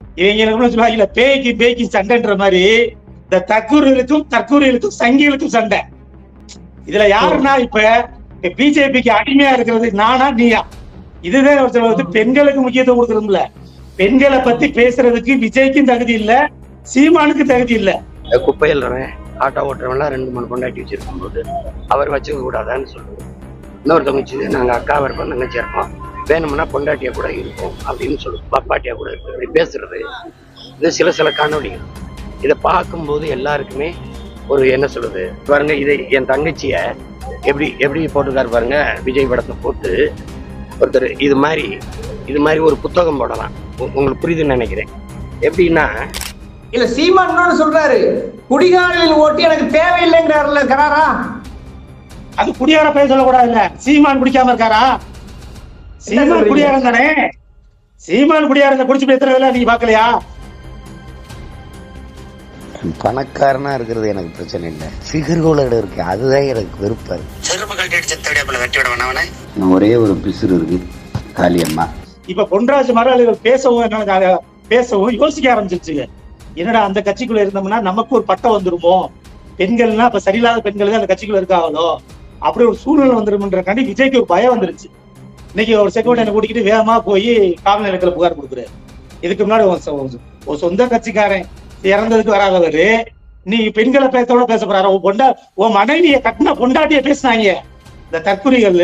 இவங்க சொல்லுவாங்க பேய்க்கு பேய்க்கு சண்டைன்ற மாதிரி இந்த தற்கூரியலுக்கும் சங்கிகளுக்கும் சண்டை. இதுல யாருன்னா இப்ப பிஜேபிக்கு அடிமையா இருக்கிறது நானா நீயா? இதுதான் வந்து பெண்களுக்கு முக்கியத்துவம் கொடுக்கறதுல. பெண்களை பத்தி பேசுறதுக்கு விஜய்க்கும் தகுதி இல்ல, சீமானுக்கு தகுதி இல்ல. குப்பையில் ஆட்டோ ஓட்டுறவன்லாம் 2 பொண்டாட்டி வச்சிருக்கும் போது அவர் வச்சுக்க கூடாதான்னு சொல்லுவோம். இன்னொருத்தவங்க வச்சு நாங்க அக்காவை இருப்போம், தங்கச்சி இருப்போம், வேணும்னா பொண்டாட்டியா கூட இருக்கும் அப்படின்னு சொல்லுவோம், பாப்பாட்டியா கூட இருக்கும். இப்படி பேசுறது இது சில காணொலிகள். இதை பார்க்கும்போது எல்லாருக்குமே ஒரு என்ன சொல்றது பாருங்க. இதை என் தங்கச்சிய எப்படி போட்டுக்காரு பாருங்க. விஜய் படத்தை போட்டு ஒருத்தர் இது மாதிரி ஒரு புத்தகம் போடலாம். உங்களுக்கு புரியுதுன்னு நினைக்கிறேன். எப்படின்னா இல்ல சீமான் சொல்றாரு, குடிகாரர்களில் ஓட்டி எனக்கு தேவையில்லைங்கிறாருல கராரா. அது குடியார பேச சொல்லக்கூடாது இல்ல. சீமான் குடிக்காம இருக்காரா? சீமான் குடியாரம் தானே. சீமான் குடியாரங்க குடிச்சு பேசுறதுல நீங்க பாக்கலையா? பணக்காரனா இருக்கிறது எனக்கு பிரச்சனை இல்லை, ஃபிகர்களோட இருக்கு, அதுதான் எனக்கு வெறுப்பாரு. ஒரே ஒரு பிசுறு இருக்கு காளியம்மா. இப்ப பொன்ராஜ் மரவாளிகள் பேசவும் யோசிக்க ஆரம்பிச்சிருச்சுங்க. என்னடா அந்த கட்சிக்குள்ள இருந்தோம்னா நமக்கு ஒரு பட்டம் வந்துருமோ, பெண்கள்னா இப்ப சரியில்லாத பெண்கள் அந்த கட்சிக்குள்ள இருக்காங்களோ, அப்படி ஒரு சூழ்நிலை வந்துருமன்றக்காண்டி விஜய்க்கு ஒரு பயம் வந்துருச்சு. இன்னைக்கு ஒரு செக்யூரிட்டி கூட்டிக்கிட்டு வேகமா போய் காவல் நிலையத்துல புகார் கொடுக்குறாரு. இதுக்கு முன்னாடி ஒரு சொந்த கட்சிக்காரன் இறந்ததுக்கு வராதவரு நீ பெண்களை பேசத்தோட பேச போறாரு. உன் மனைவிய கட்டின பொண்டாட்டிய பேசினாங்க இந்த தற்குறிகள்.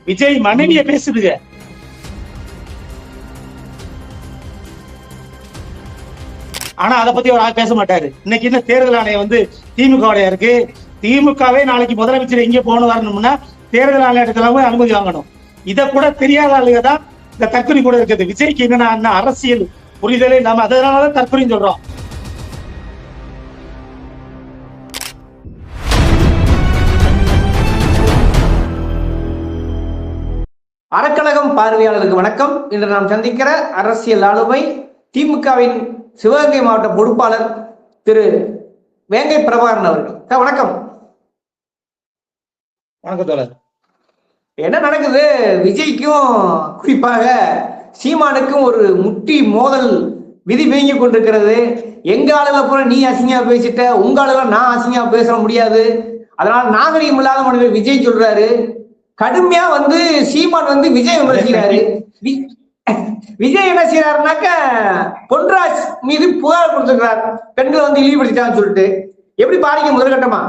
விஜய் மனைவிய பேசுதுங்க. ஆனா அதை பத்தி ஒரு ஆள் பேச மாட்டாரு. இன்னைக்கு என்ன தேர்தல் ஆணையம் வந்து திமுகவுடைய இருக்கு. திமுகவே நாளைக்கு முதலமைச்சர் எங்க போகணும் வரணும்னா தேர்தல் ஆணையத்துல அனுமதி வாங்கணும். இதை கூட தெரியாத ஆளுங்க தான் இந்த தற்கொலை கூட இருக்குது. விஜய்க்கு என்னன்னா அரசியல் புரிதலே நாம அதனாலதான் தற்கொலைன்னு சொல்றோம். அறக்கழகம் பார்வையாளருக்கு வணக்கம். இன்று நாம் சந்திக்கிற அரசியல் ஆளுமை திமுகவின் சிவகங்கை மாவட்ட பொறுப்பாளர் திரு வேங்கை பிரபாகரன் அவர்கள். வணக்கம். வணக்கம் தோழர். என்ன நடக்குது? விஜய்க்கும் குறிப்பாக சீமானுக்கும் ஒரு முட்டி மோதல் விதி வீங்கி கொண்டிருக்கிறது. எங்க ஆளுல போல நீ அசிங்கமா பேசிட்ட, உங்க ஆளுல நான் அசிங்கமா பேச முடியாது, அதனால நாகரிகம் இல்லாத மனிதர் விஜய் சொல்றாரு. கடுமையா சீமான் விஜய் விமர்சிக்கிறாரு. விஜய் என்ன செய்யறாருனாக்க பொன்ராஜ் மீது புகார் கொடுத்துருக்கிறார், பெண்கள் இழிவுபடுத்திட்டான்னு சொல்லிட்டு. எப்படி பாருங்க முதற்கட்டமா?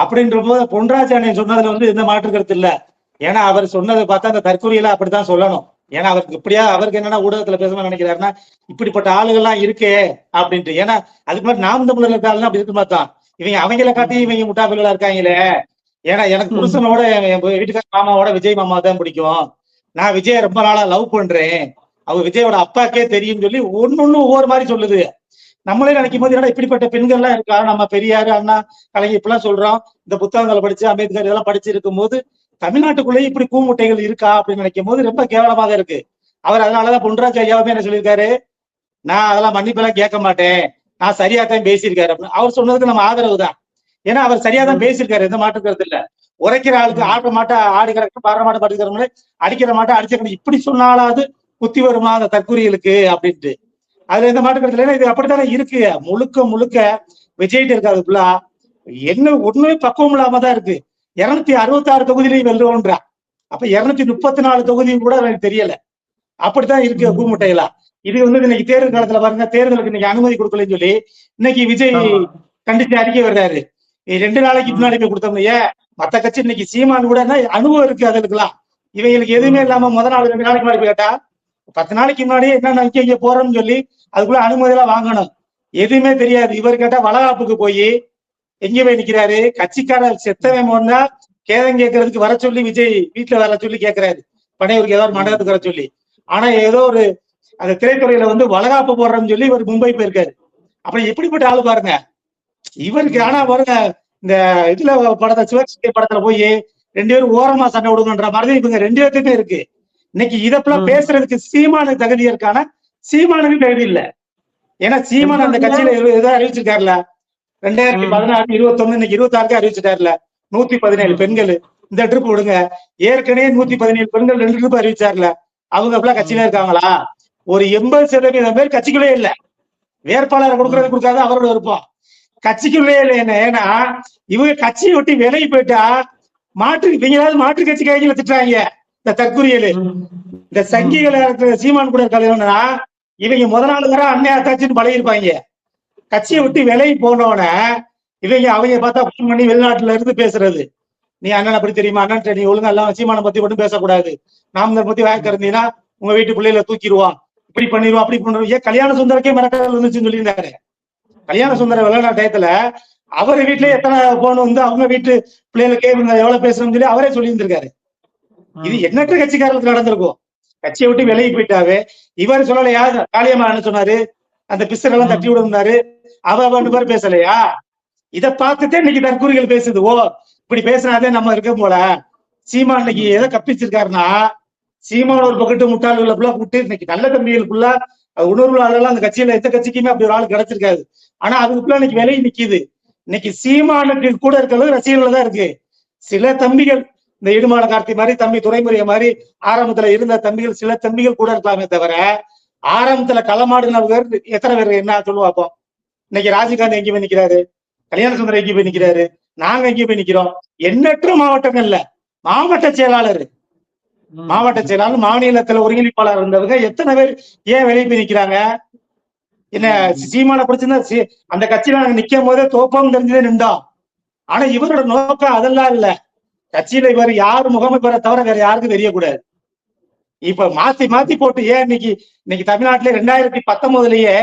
அப்படின்ற போது பொன்ராஜ் அண்ணன் சொன்னதுல எந்த மாற்று கருத்து இல்ல. ஏன்னா அவர் சொன்னதை பார்த்தா அந்த தற்கொலையில அப்படித்தான் சொல்லணும். ஏன்னா அவருக்கு என்னன்னா ஊடகத்துல பேசணும்னு நினைக்கிறாருன்னா இப்படிப்பட்ட ஆளுகள்லாம் இருக்கே அப்படின்ட்டு. ஏன்னா அதுக்கு மாதிரி நாம் தமிழர் இருக்காருன்னா அப்படி இருக்கு பார்த்தா இவங்க அவங்கள காட்டி இவங்க முட்டாப்பிள்ளா இருக்காங்களே. ஏன்னா எனக்கு புருஷனோட வீட்டுக்கார மாமாவோட விஜய் மாமா தான் பிடிக்கும். நான் விஜய ரொம்ப நாளா லவ் பண்றேன், அவர் விஜயோட அப்பாக்கே தெரியும் சொல்லி ஒன்னொன்னு ஒவ்வொரு மாதிரி சொல்லுது. நம்மளே நினைக்கும் போது என்னடா இப்படிப்பட்ட பெண்கள் எல்லாம் இருக்கா? நம்ம பெரியாரு அண்ணா கலைஞர் இப்பெல்லாம் சொல்றோம், இந்த புத்தகங்களை படிச்சு அம்பேத்கர் இதெல்லாம் படிச்சு இருக்கும் போது தமிழ்நாட்டுக்குள்ளேயே இப்படி கூமுட்டைகள் இருக்கா அப்படின்னு நினைக்கும் போது ரொம்ப கேவலமாக இருக்கு. அவர் அதனாலதான் பொன்ராஜ் ஐயாவுமே என்ன சொல்லியிருக்காரு, நான் அதெல்லாம் மன்னிப்பெல்லாம் கேட்க மாட்டேன், நான் சரியாத்தான் பேசியிருக்காரு அப்படின்னு. அவர் சொன்னதுக்கு நம்ம ஆதரவு தான். ஏன்னா அவர் சரியாதான் பேசியிருக்காரு, எந்த மாற்று கருத்து இல்ல. உரைக்கிற ஆளுக்கு ஆட்ட மாட்டா ஆடி கிடக்கு, பாடுற மாட்டா படுக்கிறவங்களே அடிக்கிற மாட்டா அடிச்ச இப்படி சொன்னாலாவது குத்தி வருமா அந்த தற்கொலைகளுக்கு அப்படின்ட்டு. அதுல எந்த மாற்று கருத்துல இது அப்படித்தானே இருக்கு. முழுக்க விஜய்கிட்ட இருக்காது ஃபுல்லா என்ன ஒண்ணுமே பக்குவம் இல்லாம தான் இருக்கு. 266 தொகுதியிலையும் வெல்றோன்றா. அப்ப 234 தொகுதியும் கூட எனக்கு தெரியல. அப்படித்தான் இருக்கு பூமுட்டைகளா. இது இன்னைக்கு தேர்தல் காலத்துல பாருங்க, தேர்தலுக்கு இன்னைக்கு அனுமதி கொடுக்கலன்னு சொல்லி இன்னைக்கு விஜய் கண்டிச்சு அறிக்கை வர்றாரு. 2 நாளைக்கு முன்னாடி போய் கொடுத்தோம்லையே மத்த கட்சி இன்னைக்கு சீமான் கூட அனுபவம் இருக்கு அதுக்கெல்லாம். இவங்களுக்கு எதுவுமே இல்லாம முதல் நாள் 2 நாளைக்கு முன்னாடி கேட்டா 10 நாளைக்கு முன்னாடியே என்ன இங்க போறோம்னு சொல்லி அதுக்குள்ள அனுமதி எல்லாம் வாங்கணும். எதுவுமே தெரியாது. இவர் கேட்டா வளகாப்புக்கு போய் எங்க போய் நிக்கிறாரு. கட்சிக்காரர் செத்தவன் போனா கேதம் கேட்கறதுக்கு வர சொல்லி விஜய் வீட்டுல வர சொல்லி கேட்கிறாரு, பனையூருக்கு ஏதோ ஒரு மண்டபத்துக்கு வர சொல்லி. ஆனா ஏதோ ஒரு அந்த திரைத்துறையில வளகாப்பு போடுறோம்னு சொல்லி இவர் மும்பை போயிருக்காரு. அப்புறம் எப்படிப்பட்ட ஆளு பாருங்க இவருக்கு. ஆனா பாருங்க இந்த இதுல படத்தை சிவகங்கை படத்துல போய் 2 பேரும் ஓரமா சண்டை விடுங்கன்ற மாதிரி இவங்க 2 பேருக்குமே இருக்கு. இன்னைக்கு இதெல்லாம் பேசுறதுக்கு சீமானுக்கு தகுதி இருக்கான? சீமானுக்கு தகுதி இல்ல. ஏன்னா சீமான் அந்த கட்சியில ஏதோ அறிவிச்சிருக்காருல 2016 21 இன்னைக்கு 26 அறிவிச்சிட்டாருல 117 பெண்கள் இந்த ட்ரிப் விடுங்க. ஏற்கனவே 117 பெண்கள் 2 ட்ரிப் அறிவிச்சாருல. அவங்க எல்லாம் கட்சியில இருக்காங்களா? ஒரு 80% பேர் கட்சிக்குள்ளே இல்ல. வேட்பாளரை கொடுக்கறது கொடுக்காது அவரோட விருப்பம். கட்சிக்குள்ளே இல்லை என்ன. ஏன்னா இவங்க கட்சியை விட்டு விலகி போயிட்டா இவங்களாவது மாற்று கட்சிக்காரங்களை திட்டுறாங்க. இந்த தற்குறியல் இந்த சங்கிகளை சீமான் கூட கலைவனா இவங்க முதல் நாள் அண்ணே அத்தாச்சின்னு பழகிருப்பாங்க. கட்சியை விட்டு விலகி போனோடனே அவங்க பார்த்தா போன் பண்ணி வெளிநாட்டுல இருந்து பேசுறது, நீ அண்ணன் அப்படி தெரியுமா, அண்ணன் நீ ஒழுங்கா எல்லாம் சீமானை பத்தி மட்டும் பேசக்கூடாது, நாம பத்தி வாய்க்கு இருந்தீங்கன்னா உங்க வீட்டு பிள்ளைகளை தூக்கிடுவான், இப்படி பண்ணிடுவோம் அப்படி பண்ணுவோம். ஏன் கல்யாண சுந்தரக்கே மிரட்டல் இருந்துச்சுன்னு சொல்லியிருந்தாரு. கல்யாண சுந்தர விளையாட டயத்துல அவர் வீட்டுல எத்தனை போன் வந்து அவங்க வீட்டு பிள்ளைகளுக்கே எவ்வளவு பேசணும்னு சொல்லி அவரே சொல்லியிருந்திருக்காரு. இது எண்ணற்ற கட்சிக்காரர்களுக்கு நடந்திருக்கும். கட்சியை விட்டு விலகி போயிட்டாவே. இவர் சொல்லலையா காளியம்மா என்ன சொன்னாரு, அந்த பிஸ்டர் எல்லாம் தட்டி விடுனாரு, அவன் பேர் பேசலையா? இதை பார்த்துட்டே இன்னைக்கு தற்கூறிகள் பேசுது. ஓ இப்படி பேசினாதே நம்ம இருக்க போல. சீமான் இன்னைக்கு எதை கப்பிச்சிருக்காருன்னா, சீமான் ஒரு பக்கத்து முட்டாள்களை ஃபுல்லா கூப்பிட்டு இன்னைக்கு நல்ல தம்பிகளுக்குள்ள உணர்வுகளெல்லாம் அந்த கட்சியில எந்த கட்சிக்குமே அப்படி ஒரு ஆள் கிடைச்சிருக்காது. ஆனா அதுக்குள்ள இன்னைக்கு விலை நிக்குது. இன்னைக்கு சீமானுக்கு கூட இருக்கிறது ரசிகர்கள் தான் இருக்கு. சில தம்பிகள் இந்த இடுமான கார்த்தி மாதிரி தம்பி துறைமுறைய மாதிரி ஆரம்பத்துல இருந்த தம்பிகள் சில தம்பிகள் கூட இருக்கலாமே தவிர ஆரம்பத்துல களமாடுனவங்க எத்தனை பேர் என்ன சொல்லுவாப்போம். இன்னைக்கு ராஜீவ்காந்தி எங்க போய் நிக்கிறாரு, கல்யாண சுந்தரம் எங்க போய் நிக்கிறாரு, நாங்க எங்க போய் நிக்கிறோம். எண்ணற்ற மாவட்டங்கள்ல மாவட்ட செயலாளர் மாநிலத்துல ஒருங்கிணைப்பாளர் இருந்தவங்க எத்தனை பேர் ஏன் வெளியே போய் நிக்கிறாங்க? என்ன சீமான பிடிச்சிருந்தா அந்த கட்சியில நாங்க நிக்கும் போதே தோப்பம் தெரிஞ்சதே நின்றோம். ஆனா இவரோட நோக்கம் அதெல்லாம் இல்ல. கட்சியில இவர் யாரு முகமை பெற தவிர வேற யாருக்கும் தெரியக்கூடாது. இப்ப மாத்தி போட்டு ஏன் இன்னைக்கு தமிழ்நாட்டுல 2019லயே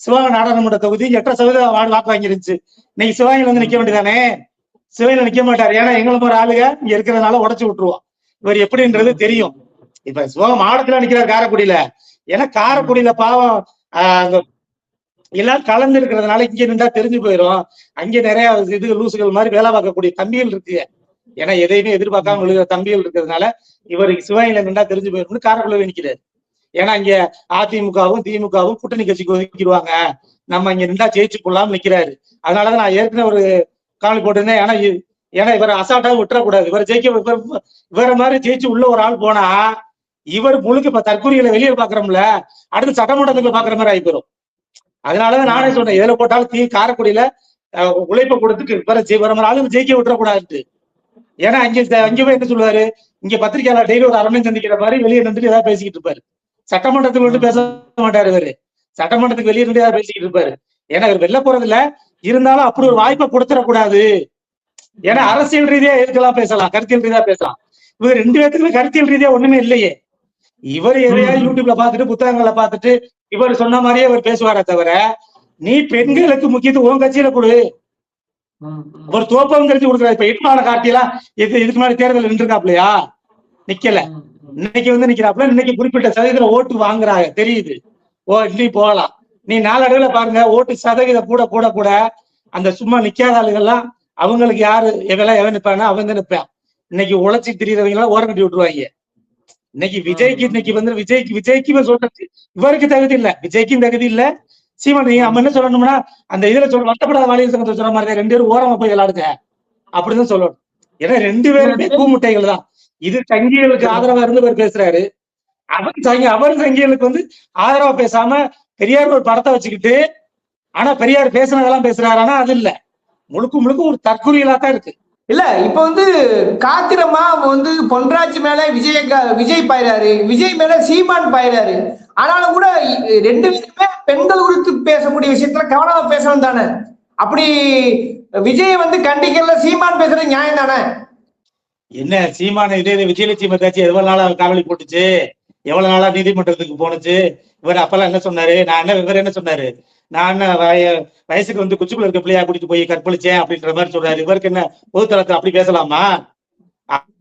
சிவகங்கை நாடாளுமன்ற தொகுதி 8% வாக்கு வாங்கிருந்துச்சு. இன்னைக்கு சிவகங்கையில வந்து நிக்க வேண்டியதானே? சிவகங்கையில நிக்க மாட்டாரு. ஏன்னா எங்களுக்கு ஒரு ஆளுங்க இங்க இருக்கிறதுனால உடச்சு விட்டுருவோம். இவர் எப்படின்றது தெரியும். இப்ப சிவகங்கை மாவட்டத்துல நிக்கிறார் காரைக்குடியில. ஏன்னா காரைக்குடியில பாவம் எல்லாரும் கலந்து இருக்கிறதுனால இங்க நின்றா தெரிஞ்சு போயிடும். அங்கே நிறைய லூசுகள் மாதிரி வேலை பார்க்கக்கூடிய தம்பிகள் இருக்கு. ஏன்னா எதையுமே எதிர்பார்க்காம விழுகிற தம்பிகள் இருக்கிறதுனால இவருக்கு சிவகங்கையில நின்றா தெரிஞ்சு போயிடும்னு காரைக்குடியில நிக்கிறாரு. ஏன்னா இங்க அதிமுகவும் திமுகவும் கூட்டணி கட்சிக்கு ஒதுக்கிடுவாங்க, நம்ம இங்க நின்றா ஜெயிச்சு கொள்ளாம நிக்கிறாரு. அதனாலதான் நான் ஏற்கனவே ஒரு காணொலி போட்டிருந்தேன். ஏன்னா இவரை அசால்ட்டா விட்டுறக்கூடாது. இவரை மாதிரி ஜெயிச்சு உள்ள ஒரு ஆள் போனா இவர் முழுக்க இப்ப தற்கொலைகளை வெளியே பாக்குறோம்ல, அடுத்து சட்டமன்றத்துக்கு பாக்குற மாதிரி ஆகி போயிடும். அதனாலதான் நானே சொன்னேன், எதுல போட்டாலும் காரைக்குடியில உழைப்பை கொடுத்துட்டு வர மாதிரி ஆளுங்க ஜெயிக்க விட்டுறக்கூடாது. ஏன்னா அங்க போய் என்ன சொல்லுவாரு, இங்க பத்திரிகையாளர் டெய்லி ஒரு 1/2 மணி சந்திக்கிற மாதிரி வெளியே நின்று ஏதாவது பேசிக்கிட்டு இருப்பாரு. சட்டமன்றத்துக்கு வந்து பேச மாட்டாரு இவரு. சட்டமன்றத்துக்கு வெளியே நின்று ஏதாவது பேசிக்கிட்டு இருப்பாரு. ஏன்னா இவர் வெளில போறது இல்ல, இருந்தாலும் அப்படி ஒரு வாய்ப்பை கொடுத்துடக்கூடாது. ஏன்னா அரசியல் ரீதியா எதுக்கெல்லாம் பேசலாம், கருத்தியல் ரீதியா பேசலாம். இவர் 2 பேத்துக்குமே கருத்தியல் ரீதியா ஒண்ணுமே இல்லையே. இவர் எதையாவது யூடியூப்ல பாத்துட்டு புத்தகங்களை பார்த்துட்டு இவர் சொன்ன மாதிரியே இவர் பேசுவாரே தவிர, நீ பெண்களுக்கு முக்கியத்துவம் கட்சியில கொடு, ஒரு தோப்பம் கட்சி கொடுக்குற. இப்ப இடுமான கார்த்தியெல்லாம் இதுக்கு முன்னாடி தேர்தல் நின்றுருக்காப்லையா? நிக்கல. இன்னைக்கு வந்து நிக்கிறாப்ல. இன்னைக்கு குறிப்பிட்ட சதவீதத்துல ஓட்டு வாங்குறாங்க தெரியுது. இன்னைக்கு போகலாம். நீ நாளடைவுல பாருங்க, ஓட்டு சதவீதம் கூட கூட கூட அந்த சும்மா நிக்காத ஆளுகள்லாம் அவங்களுக்கு யாரு எவன் நிப்பானா அவங்க நிப்பான். இன்னைக்கு உழைச்சி திரியறவங்க எல்லாம் ஓரம் கட்டி விட்டுருவாங்க. இன்னைக்கு விஜய்க்கு விஜய்க்கு சொல்றது இவருக்கு தகுதி இல்ல, விஜய்க்கும் தகுதி இல்ல. சீமான் நம்ம என்ன சொல்லணும்னா அந்த இதுல வருத்தப்படாத வாலிபர் சங்கத்தை சொல்ற மாதிரி 2 பேரும் ஓரமா போய் விளையாடுங்க அப்படிதான் சொல்லணும். ஏன்னா 2 பேருமே பூமுட்டைகள் தான். இது சங்கிகளுக்கு ஆதரவா இருந்து பேர் பேசுறாரு. அவர் சங்கிகளுக்கு வந்து ஆதரவா பேசாம பெரியார் ஒரு படத்தை வச்சுக்கிட்டு, ஆனா பெரியார் பேசுனதெல்லாம் பேசுறாரு. ஆனா அது இல்ல, முழுக்க ஒரு தற்கொலைகளா தான் இருக்கு. இல்ல இப்ப வந்து காத்திரமா வந்து பொன்ராஜ் மேல விஜய் பாயிறாரு, விஜய் மேல சீமான் பாயிறாரு. ஆனாலும் கூட 2 பேருமே பெண்கள் குறித்து பேசக்கூடிய விஷயத்துல கவனமா பேசணும் தானே? அப்படி விஜய் வந்து கண்டிக்கல, சீமான் பேசுறது நியாயம் தானே? என்ன சீமான இதே விஜயலட்சுமி தாச்சு எவ்வளவு நாளா காவலி போட்டுச்சு, எவ்வளவு நாளா நீதிமன்றத்துக்கு போனுச்சு. இவர் அப்பெல்லாம் என்ன சொன்னாரு, இவர் என்ன சொன்னாரு, நான் வயசுக்கு வந்து குச்சிக்குள்ள இருக்க பிள்ளையா கூட்டிட்டு போய் கற்பழிச்சேன் அப்படின்ற மாதிரி சொல்றாரு. இவருக்கு என்ன பொதுத்தளத்துல அப்படி பேசலாமா?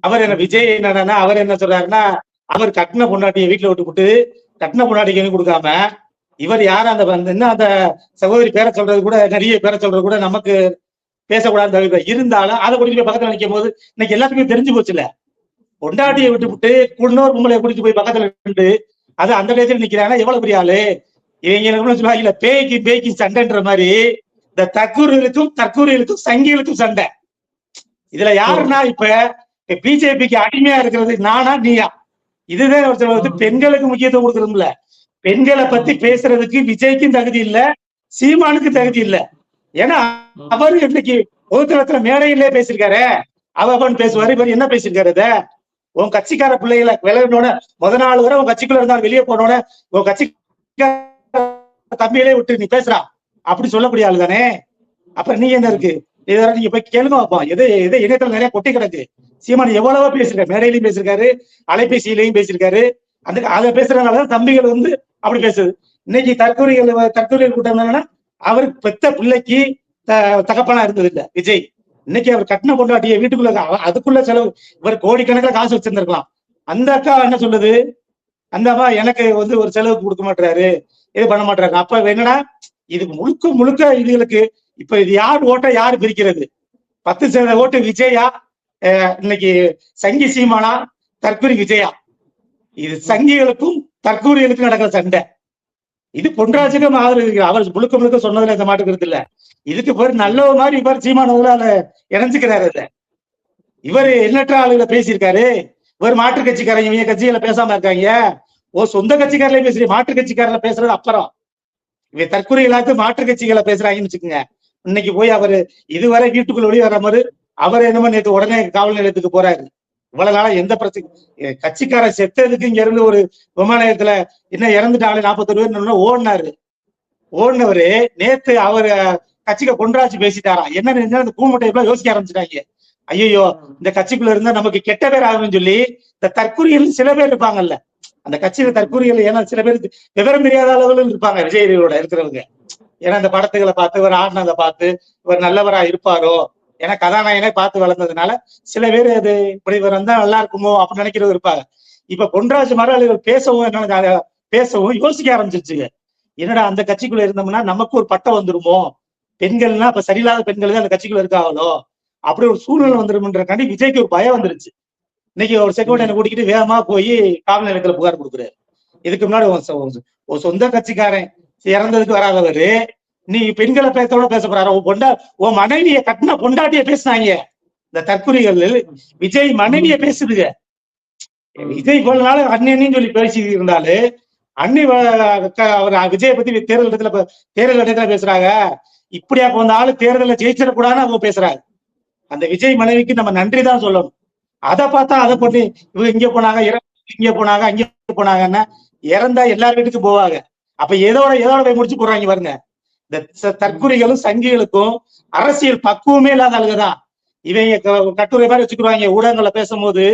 அவர் என்ன விஜய் என்னன்னா அவர் என்ன சொல்றாருன்னா, அவர் கட்டின பொண்டாட்டியை வீட்டுல விட்டு கட்டின பொண்டாட்டிக்கு கொடுக்காம இவர் யாரும் அந்த சகோதரி பேரை சொல்றது கூட, நிறைய பேரை சொல்றது கூட நமக்கு பேசக்கூடாது இருந்தாலும் அதை கூட்டிட்டு போய் பக்கத்துல நிற்கும் போது இன்னைக்கு எல்லாத்துக்குமே தெரிஞ்சு போச்சுல. பொண்டாட்டியை விட்டு இன்னொரு பொம்பளை கூட்டிட்டு போய் பக்கத்துல நின்று அது அந்த டயத்துல நிக்கிறாங்கன்னா எவ்வளவு பெரிய ஆளு. இவங்க சொல்லுவாங்க பேய்க்கு சண்டைன்ற மாதிரி இந்த தற்கூரியலுக்கும் சங்கிகளுக்கும் சண்டை. இதுல யாருன்னா இப்ப பிஜேபிக்கு அடிமையா இருக்கிறது நானா நீயா? இதுதான் வந்து பெண்களுக்கு முக்கியத்துவம் கொடுக்கறதுல. பெண்களை பத்தி பேசுறதுக்கு விஜய்க்கும் தகுதி இல்ல, சீமானுக்கு தகுதி இல்ல. ஏன்னா அவரு இன்னைக்கு பொதுத்தளத்துல மேடையிலே பேசியிருக்காரு. அவன் பேசுவாரு, இவர் என்ன பேசியிருக்காரு? இத உன் கட்சிக்கார பிள்ளைகளை விலகினோட முத நாள் வரை உன் கட்சிக்குள்ள இருந்தா வெளியே போனோட உன் கட்சிக்கார தம்பியிலே விட்டு நீ பேசுறா அப்படி சொல்லக்கூடிய ஆளு தானே. அப்புறம் நீ என்ன இருக்கு? இதெல்லாம் நீங்க போய் கேளுங்க வைப்போம். எது இணையத்துல நிறைய கொட்டி கிடக்கு. சீமான் எவ்வளவோ பேசியிருக்காரு, மேடையிலையும் பேசியிருக்காரு, அலைபேசியிலையும் பேசியிருக்காரு. அதை பேசுறதுனாலதான் தம்பிகள் வந்து அப்படி பேசுது. இன்னைக்கு தற்கொலைகள் கூட்டம் என்னன்னா அவருக்கு பெத்த பிள்ளைக்கு தகப்பனா இருந்தது இல்ல விஜய். இன்னைக்கு அவர் கட்டின கொண்டாட்டிய வீட்டுக்குள்ள அதுக்குள்ள செலவு இவர் கோடிக்கணக்கில் காசு வச்சிருந்திருக்கலாம். அந்த அக்கா என்ன சொல்லுது? அந்த அம்மா எனக்கு வந்து ஒரு செலவுக்கு கொடுக்க மாட்டாரு, இது பண்ண மாட்டாரு. அப்ப என்னன்னா இதுக்கு முழுக்க இதுகளுக்கு இப்ப இது யார் ஓட்ட யாரு பிரிக்கிறது? 10% ஓட்டு விஜயா, இன்னைக்கு சங்கி சீமானா, தற்கூரி விஜயா? இது சங்கிகளுக்கும் தற்கூரிகளுக்கும் நடக்கிற சண்டை. இது பொன்ராஜுக்கும் ஆதரவு. அவர் முழுக்க சொன்னதுல இந்த மாட்டுக்கிறது இல்ல. இதுக்கு பேர் நல்ல மாதிரி இவர் சீமானதுல இணைஞ்சுக்கிறாரு. இல்ல இவர் எண்ணற்ற ஆளுகளை பேசியிருக்காரு. இவர் மாற்று கட்சிக்காரங்க இவங்க கட்சிகளை பேசாம இருக்காங்க. சொந்த கட்சிக்காரர்களே பேசுறீங்க, மாற்று கட்சிக்காரர்ல பேசுறது அப்புறம். இவ தற்கொலைகளாக்கு மாற்று கட்சிகளை பேசுறாங்கன்னு வச்சுக்கோங்க. இன்னைக்கு போய் அவரு இதுவரை வீட்டுக்குள்ள வெளியே வர மாதிரி அவர் என்னமோ நேற்று உடனே காவல் நிலையத்துக்கு போறாரு. இவ்வளவு நாளா எந்த பிரச்சனை? கட்சிக்காரன் செத்ததுக்கு இங்க இருந்து ஒரு விமான நிலையத்துல என்ன இறந்துட்டாலே 41 பேர் ஓடினவரு நேத்து அவரு கட்சிக்கு பொன்ராஜ் பேசிட்டாராம். என்ன அந்த கூமுட்டை எல்லாம் யோசிக்க ஆரம்பிச்சிட்டாங்க. ஐயோ இந்த கட்சிக்குள்ள இருந்தா நமக்கு கெட்ட பேர் ஆகும்னு சொல்லி இந்த தற்கூரிகள் சில பேர் இருப்பாங்கல்ல, அந்த கட்சியில தற்கூரிகள். ஏன்னா சில பேர் விவரம் தெரியாத அளவுல இருப்பாங்க விஜயோட இருக்கிறவங்க. ஏன்னா இந்த படத்துகளை பார்த்து இவர் ஆடினதை பார்த்து இவர் நல்லவரா இருப்பாரோ, ஏன்னா கதாநாயகனே பார்த்து வளர்ந்ததுனால சில பேர் அது இப்படி இவர் வந்தா நல்லா இருக்குமோ அப்படின்னு நினைக்கிறது இருப்பாங்க. இப்ப பொன்ராஜ் மரங்கள் பேசவும் யோசிக்க ஆரம்பிச்சிருச்சுங்க. என்னடா அந்த கட்சிக்குள்ள இருந்தோம்னா நமக்கு ஒரு பட்டம் வந்துருமோ, பெண்கள்னா இப்ப சரியில்லாத பெண்கள் அந்த கட்சிக்குள்ள இருக்காங்களோ அப்படி ஒரு சூழ்நிலை வந்துருமன்றக்காண்டி விஜய்க்கு ஒரு பயம் வந்துருச்சு. இன்னைக்கு ஒரு செக்யூரிட்டி கூட்டிக்கிட்டு வேகமா போய் காவல் நிலையத்துல புகார் கொடுக்குறாரு. இதுக்கு முன்னாடி ஒரு சொந்த கட்சிக்காரன் இறந்ததுக்கு வராதவரு நீ பெண்களை பேச போறாரு. உன் மனைவிய கட்டின பொண்டாட்டிய பேசினாங்க இந்த தற்கொலைகள். விஜய் மனைவிய பேசுதுங்க. விஜய் இவ்வளவு நாள் அண்ணன்னு சொல்லி பேசி இருந்தாலு அண்ணி அவர் விஜய பத்தி தேர்தல் இடத்துல பேசுறாங்க. இப்படியா போன ஆளு தேர்தலில் ஜெயிச்சிடக்கூடாதுன்னு அவங்க பேசுறாங்க. அந்த விஜய் மனைவிக்கு நம்ம நன்றி தான் சொல்லணும். அதை பார்த்தா அதை பண்ணி இவங்க இங்க போனாங்க, இங்க போனாங்க, அங்க போனாங்கன்னா இறந்தா எல்லார் வீட்டுக்கும் போவாங்க. அப்ப எதோட போய் முடிச்சு போடுறாங்க பாருங்க. இந்த தற்கொலைகளும் சங்கிகளுக்கும் அரசியல் பக்குவமே இல்லாத ஆளுங்கதான். இவங்க கட்டுரை மாதிரி வச்சுக்குவாங்க ஊடகங்கள்ல பேசும்போது,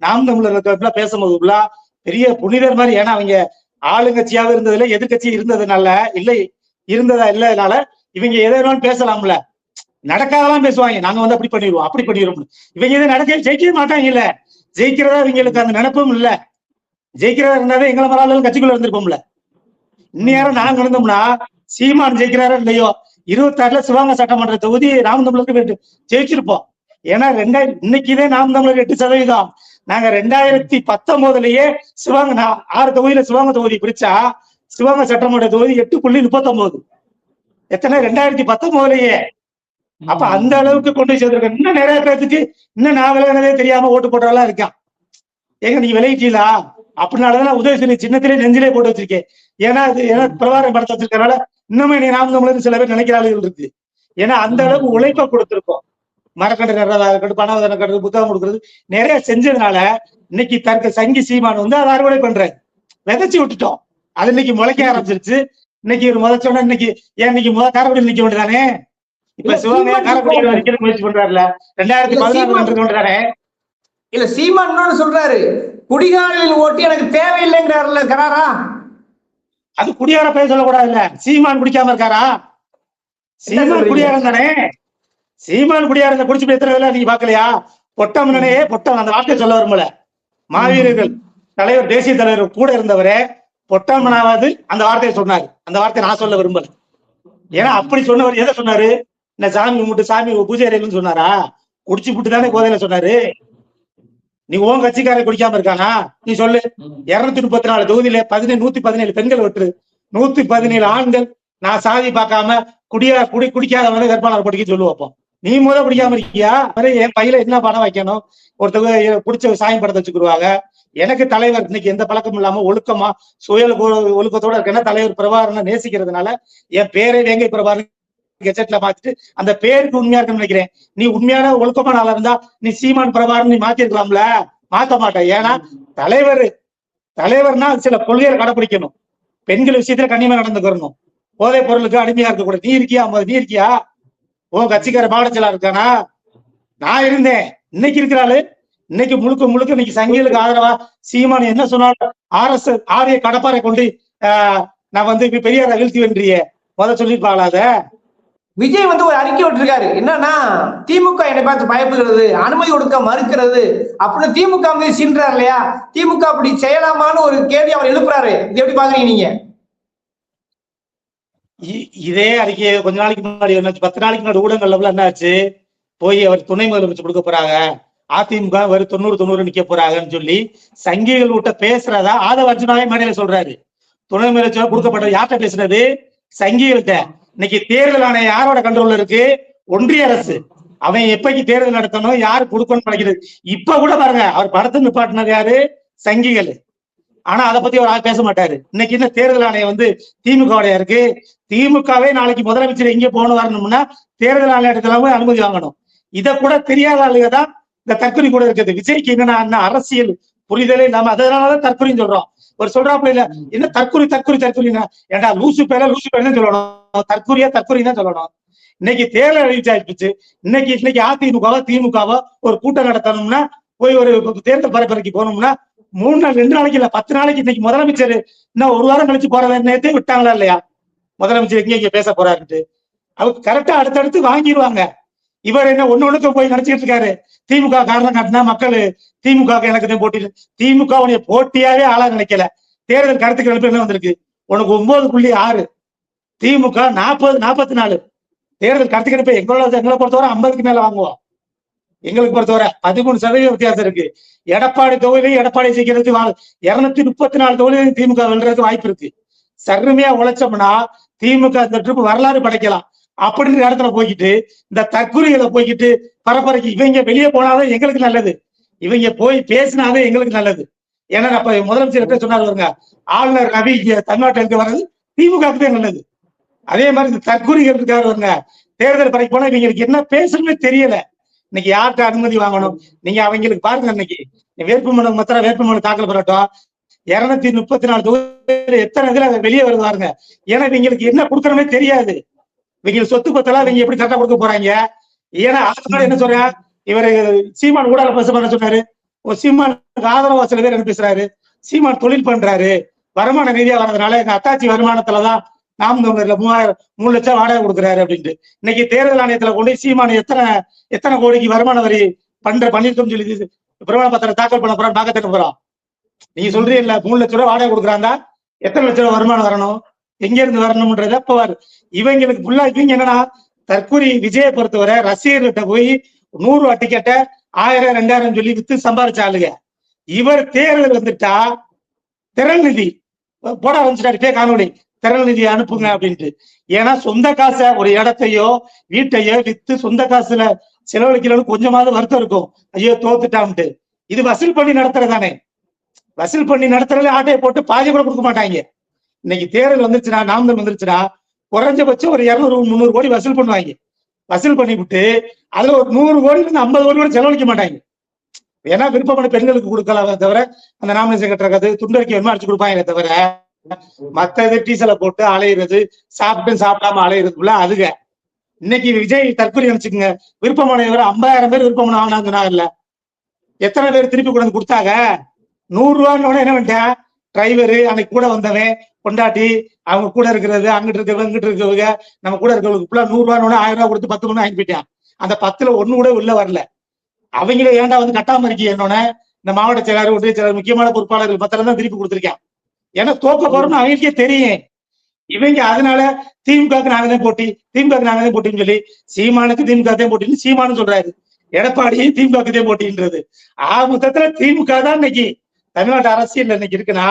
நாம் தமிழர் பேசும்போது பெரிய புனிதர் மாதிரி. ஏன்னா அவங்க ஆளுங்கட்சியாக இருந்ததுல எதிர்கட்சி இருந்ததுனால இல்லதுனால இவங்க எதனாலும் பேசலாம்ல. நடக்காதெல்லாம் பேசுவாங்க. நாங்க வந்து அப்படி பண்ணிடுவோம். இவங்க எதை நடக்க ஜெயிக்கவே மாட்டாங்க. இல்ல ஜெயிக்கிறதா இவங்களுக்கு அந்த நினைப்பும் இல்ல. ஜெயிக்கிறதா இருந்தாவே எங்களை மறாலும் கட்சிக்குள்ள இருந்திருப்போம்ல. இன்னும் நாங்க இருந்தோம்னா சீமான் ஜெயிக்கிறாரா இல்லையோ 26ல சிவகங்கை சட்டமன்ற தொகுதி நாம் தமிழருக்கு ஜெயிச்சிருப்போம். ஏன்னா இன்னைக்குதே நாம் தமிழர் 8%. நாங்க 2019லயே சிவகங்கை 6 தொகுதியில சிவகங்கை தொகுதி பிரிச்சா சிவகங்கை சட்டமன்ற தொகுதி 8.39. எத்தனை 2019லயே. அப்ப அந்த அளவுக்கு கொண்டு சேர்ந்திருக்க. இன்னும் நிறைய பேருக்கு இன்னும் நான் விலகினதே தெரியாம ஓட்டு போட்டவெல்லாம் இருக்கான். ஏங்க நீ விலகிட்டீங்களா? அப்படினாலதான் உதயசூரி சின்னத்திலே நெஞ்சிலே போட்டு வச்சிருக்கேன். ஏன்னா பிரபாரம் படத்தை வச்சிருக்கனால இன்னுமே நீ நாம் தமிழர் சில பேர் நினைக்கிற ஆளுகள் இருக்கு. ஏன்னா அந்த அளவுக்கு உழைப்ப கொடுத்திருக்கோம். மரக்கண்டு நடுறதா இருக்கட்டும், பணவதனை கட்டுறது, புத்தகம் கொடுக்கறது நிறைய செஞ்சதுனால இன்னைக்கு சங்கி சீமான் வந்து அதை அறுவடை பண்றாரு. விதைச்சு விட்டுட்டோம். அது இன்னைக்கு முளைக்க ஆரம்பிச்சிருச்சு. இன்னைக்கு ஒரு முதச்சோட இன்னைக்கு காரைக்குடியில் நிக்க வேண்டியதானே? இப்ப சிவகங்கை காரைக்குடியில் வைக்க முயற்சி பண்றாருல 2016 கொண்டுதானே. இல்ல சீமான் சொல்றாரு குடிகாரர்களின் ஓட்டு எனக்கு தேவையில்லைங்கிறாருல கராரா. அது குடியார பேர் சொல்லக்கூடாதுல்ல. சீமான் குடிக்காம இருக்காரா? சீமான் குடியாரம் தானே. சீமான் குடியாரங்க குடிச்சு பேசுறதுல நீங்க பாக்கலையா? பொட்டம் அந்த வார்த்தை சொல்ல வரும்ல. மாவீரர்கள் தலைவர் தேசிய தலைவர் கூட இருந்தவரே பொட்டமனாவது அந்த வார்த்தையை சொன்னாரு. அந்த வார்த்தையை நான் சொல்ல விரும்பல. ஏன்னா அப்படி சொன்னவர் எதை சொன்னாரு? இந்த சாமி கும்பிட்டு சாமி பூஜை அறையிலும் சொன்னாரா? குடிச்சு புட்டு தானே போதையில சொன்னாரு. நீ உன் கட்சிக்காரன் குடிக்காம இருக்கானா? நீ சொல்லு. 234 தொகுதியில 117 பெண்கள் வெற்று, 117 ஆண்கள். நான் சாதி பார்க்காம குடிக்காதவங்க வேட்பாளர் போட்டிக்க சொல்லு வைப்போம். நீ குடிக்காம இருக்கியா? என் பையில என்ன பணம் வைக்கணும்? ஒருத்தவங்க பிடிச்ச சாமி படத்தை வச்சுக்குருவாங்க. எனக்கு தலைவர் இன்னைக்கு எந்த பழக்கமும் இல்லாம ஒழுக்கமா ஒழுக்கத்தோட இருக்கேன்னா தலைவர் பிரபாகரனை நேசிக்கிறதுனால என் பேரை வேங்கை பிரபாகரன் கெஜெட்ல மாத்திட்டு அந்த பேருக்கு உண்மையா இருக்குன்னு நினைக்கிறேன். நீ உண்மையான ஒழுக்கமான ஆளா இருந்தா நீ சீமான் பிரபாகரன் நீ மாத்திருக்கலாம்ல, மாத்த மாட்டேன். ஏன்னா தலைவர்னா சில கொள்கையை கடைபிடிக்கணும். பெண்கள் விஷயத்துல கண்ணியமா நடந்துக்கிறணும். போதைப் பொருளுக்கு அடிமையா இருக்கக்கூடாது. நீ இருக்கியா? நீ இருக்கியா? உன் கட்சிக்கார மாவட்டச்செயலா இருக்கானா? நான் இருந்தேன். இன்னைக்கு இருக்கிறாளு இன்னைக்கு முழுக்க இன்னைக்கு சங்கிகளுக்கு ஆதரவா சீமான் என்ன சொன்னாலும் ஆரிய கடப்பாரை கொண்டு நான் வந்து பெரியார வீழ்த்தி வென்றிய சொல்லிருப்பாளாத. விஜய் வந்து ஒரு அறிக்கை விட்டுருக்காரு. என்னன்னா திமுக என்னை பார்த்து பயப்படுகிறது, அனுமதி கொடுக்க மறுக்கிறது அப்படின்னு திமுக மீது சீன்றாரு இல்லையா? திமுக அப்படி செய்யலாமான்னு ஒரு கேள்வி அவர் எழுப்புறாரு. இது எப்படி பாக்குறீங்க நீங்க? இதே அறிக்கையை கொஞ்ச நாளைக்கு முன்னாடி 10 நாளைக்கு முன்னாடி ஊடகங்கள்ல என்ன ஆச்சு? போய் அவர் துணை முதலமைச்சர் கொடுக்க போறாங்க, அதிமுக ஒரு 90 நிக்க போறாங்கன்னு சொல்லி சங்கிகள் விட்ட பேசுறதா ஆதவ அர்ஜுனாவே மேடையில சொல்றாரு. துணை முதலமைச்சர் கொடுக்கப்பட்டது யார்கிட்ட பேசுறது? சங்கிகள்கிட்ட. இன்னைக்கு தேர்தல் ஆணையம் யாரோட கண்ட்ரோல்ல இருக்கு? ஒன்றிய அரசு. அவன் எப்பைக்கு தேர்தல் நடத்தணும், யாரு கொடுக்கணும்னு நினைக்கிறது. இப்ப கூட பாருங்க, அவர் படத்தை நிப்பாட்டினது யாரு? சங்கிகள். ஆனா அதை பத்தி அவர் பேச மாட்டாரு. இன்னைக்கு இந்த தேர்தல் ஆணையம் வந்து திமுக இருக்கு. திமுகவே நாளைக்கு முதலமைச்சர் எங்க போகணும் வரணும்னா தேர்தல் ஆணையத்துல போய் அனுமதி வாங்கணும். இதை கூட தெரியாத ஆளுங்க தான் இந்த தற்கொலை கூட இருக்குது. விஜய்க்கு என்னன்னா அரசியல் புரிதலே இல்லாம அதனாலதான் தற்கொலைன்னு சொல்றோம். ஒரு சொல்றாப்புல இல்ல என்ன தற்கொலைன்னா ஏன்டா லூசு பேர சொல்லணும், தற்கொலை தான் சொல்லணும். இன்னைக்கு தேர்தல் அறிவிச்சாச்சு. இன்னைக்கு திமுகவோ ஒரு கூட்டம் நடத்தணும்னா போய் ஒரு தேர்தல் பரப்புரைக்கு போகணும்னா 3 நாள் 2 நாளைக்கு இல்ல 10 நாளைக்கு. இன்னைக்கு முதலமைச்சர் இன்னும் 1 வாரம் கழிச்சு போற நேரத்தை விட்டாங்களா இல்லையா? முதலமைச்சர் இங்க பேச போறாருன்ட்டு அவங்க கரெக்டா அடுத்தடுத்து வாங்கிடுவாங்க. இவர் என்ன ஒண்ணுக்கு போய் நினைச்சுட்டு இருக்காரு. திமுக காரணம் காட்டினா மக்கள் திமுக எனக்கு தான் போட்டி. திமுக உடைய போட்டியாவே ஆளா நினைக்கல. தேர்தல் கருத்து கணிப்பு என்ன வந்திருக்கு? உனக்கு 9.6, திமுக 40-44. தேர்தல் கருத்து கணிப்பு எங்களை பொறுத்தவரை 50க்கு மேல வாங்குவோம். எங்களுக்கு பொறுத்தவரை 13% வித்தியாசம் இருக்கு. எடப்பாடி தொகுதியிலையும் எடப்பாடி ஜெயிக்கிறதுக்கு 234 தொகுதியிலையும் திமுக வெல்றதுக்கு வாய்ப்பு இருக்கு. சர்மையா உழைச்சோம்னா திமுக இந்த ட்ரிப் வரலாறு படைக்கலாம் அப்படின்ற இடத்துல போய்கிட்டு இந்த தற்கொலைகளை போய்கிட்டு பரப்பரைக்கு இவங்க வெளியே போனாதான் எங்களுக்கு நல்லது. இவங்க போய் பேசினாதான் எங்களுக்கு நல்லது. ஏன்னா அப்ப முதலமைச்சர் சொன்னாரு வருங்க, ஆளுநர் ரவி தமிழ்நாட்டிற்கு வர்றது திமுகவுக்கு தான் நல்லது. அதே மாதிரி இந்த தற்கொலைகள் இருக்காரு வருங்க, தேர்தல் பறைக்கு போனா இவங்களுக்கு என்ன பேசணும்னு தெரியல. இன்னைக்கு யார்கிட்ட அனுமதி வாங்கணும்? நீங்க அவங்களுக்கு பாருங்க, இன்னைக்கு வேட்புமனு தாக்கல் பண்ணட்டும். 234 தொகுதியில எத்தனை இதுல வெளியே வருவாருங்க. ஏன்னா இவங்களுக்கு என்ன கொடுக்கணுமே தெரியாது. இவங்களுக்கு சொத்து பத்தெல்லாம் இவங்க எப்படி கரெக்டா கொடுக்க போறாங்க? ஏன்னா என்ன சொல்றேன், இவரு சீமான் ஊடக பேச பண்ண சொன்னாரு. சீமானுக்கு ஆதரவா சில பேர் என்ன பேசுறாரு, சீமான் தொழில் பண்றாரு, வருமான ரீதியா வர்றதுனால எங்க அத்தாச்சி வருமானத்துலதான் நாம் தமிழர்ல 3 லட்சம் வாடகை கொடுக்குறாரு அப்படின்ட்டு. இன்னைக்கு தேர்தல் ஆணையத்துல கொண்டு சீமான் எத்தனை கோடிக்கு வருமான வரி பண்ணிருக்கோம்னு சொல்லி பிரமாண பத்திரம் தாக்கல் பண்ண போறான்னு பார்க்க போறோம். நீங்க சொல்றீங்க இல்ல 3 லட்சம் ரூபாய் வாடகை கொடுக்குறாங்க, எத்தனை லட்சம் ரூபாய் வருமானம் வரணும், எங்க இருந்து வரணும்ன்றத போவாரு. இவங்களுக்கு ஃபுல்லா இவங்க என்னன்னா தற்கொலை. விஜயை பொறுத்தவரை ரசிகர்கிட்ட போய் 100 ரூபா டிக்கெட்டை 1000 2000 சொல்லி வித்து சம்பாரிச்ச ஆளுங்க. இவர் தேர்தல் வந்துட்டா திரள் நிதி போட ஆரம்பிச்சிட்டாரு. காணொலி திரள் நிதி அனுப்புங்க அப்படின்ட்டு. ஏன்னா சொந்த காசை ஒரு இடத்தையோ வீட்டையோ வித்து சொந்த காசுல செலவழிக்கிறவங்களுக்கு கொஞ்சமாவது வருத்தம் இருக்கும். ஐயோ தோத்துட்டான்ட்டு. இது வசூல் பண்ணி நடத்துறதானே. வசூல் பண்ணி நடத்துறதுல ஆட்டையை போட்டு பாதி கூட கொடுக்க மாட்டாங்க. இன்னைக்கு தேர்தல் வந்துருச்சுன்னா, நாமதல் வந்துருச்சுன்னா குறைஞ்சபட்சம் ஒரு 200-300 கோடி வசூல் பண்ணுவாங்க. வசூல் பண்ணி விட்டு அதுல ஒரு 100 கோடியிலிருந்து 50 கோடி கூட செலவழிக்க மாட்டாங்க. ஏன்னா விருப்பமான பெண்களுக்கு கொடுக்கலாமே தவிர அந்த நாமினேஷன் கட்டுறது துண்டறிக்கை வேணுமா அடிச்சு கொடுப்பாங்க தவிர மத்தது டீசலை போட்டு அலையிறது, சாப்பிடாம அலையிறதுக்குள்ள அதுங்க. இன்னைக்கு விஜய் தற்கொலை நினைச்சுக்குங்க, விருப்பமான 50,000 பேர் விருப்பமான ஆனாங்கன்னா இல்ல எத்தனை பேர் திருப்பி கொண்டு வந்து கொடுத்தாங்க? 100 ரூபான்னு என்ன பண்ணிட்டேன், டிரைவரு அன்னைக்கு கூட வந்தவன் கொண்டாட்டி அவங்க கூட இருக்கிறது அங்கிட்டு இருக்கிறவங்க நம்ம கூட இருக்கிறவங்களுக்கு 100 ரூபான்னு 1000 ரூபாய் கொடுத்து 10 மணி வாங்கி போயிட்டான். அந்த 10ல 1 கூட உள்ள வரல. அவங்களே ஏன்டா வந்து கட்டாம இருக்கீங்க என்னோட இந்த மாவட்ட செயலாளர் ஒன்றிய செயலாளர் முக்கியமான பொறுப்பாளர்கள் 10 தான் திருப்பி கொடுத்துருக்கேன். ஏன்னா தோக்க போறோம்னு அவங்களுக்கே தெரியும். இவங்க அதனால திமுகவுக்கு நாங்கதான் போட்டின்னு சொல்லி சீமானுக்கு திமுக தான் போட்டின்னு சீமானு சொல்றாரு, எடப்பாடியும் திமுகவுக்கு தான் போட்டின்றது. மொத்தத்துல திமுக தான் இன்னைக்கு தமிழ்நாட்டு அரசியல் இன்னைக்கு இருக்குன்னா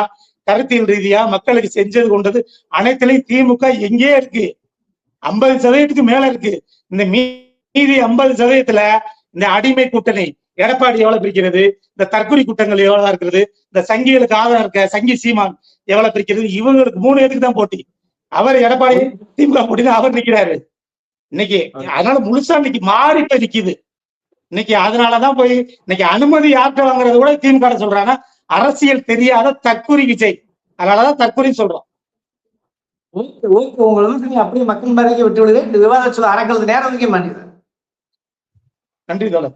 கருத்தியல் ரீதியா மக்களுக்கு செஞ்சது கொண்டது அனைத்துலயும் திமுக எங்கே இருக்கு? 50% மேல இருக்கு. இந்த மீதி 50% இந்த அடிமை கூட்டணி எடப்பாடி எவ்வளவு பிரிக்கிறது, இந்த தற்கொலை குற்றங்கள் எவ்வளவு இருக்கிறது, இந்த சங்கிகளுக்கு ஆதரவு இருக்க சங்கி சீமான் எவ்வளவு பிரிக்கிறது, இவங்களுக்கு 3 பேருக்கு தான் போட்டி. அவர் எடப்பாடி திமுக போட்டி அவர் நிக்கிறாரு இன்னைக்கு. அதனால முழுசா இன்னைக்கு மாறி போய் நிக்குது இன்னைக்கு. அதனாலதான் போய் இன்னைக்கு அனுமதி யார்கிட்ட வாங்குறது கூட திமுக சொல்றாங்க, அரசியல் தெரியாத தற்கொலை விஜய். அதனாலதான் தற்கொலைன்னு சொல்றோம். உங்களுக்கு அப்படியே மக்கள் மறைக்க விட்டு விடுங்க. இந்த விவாதம் சொல்ல அறக்கிறது நேரம் வைக்க மாட்டேங்குது. நன்றி தோழர்.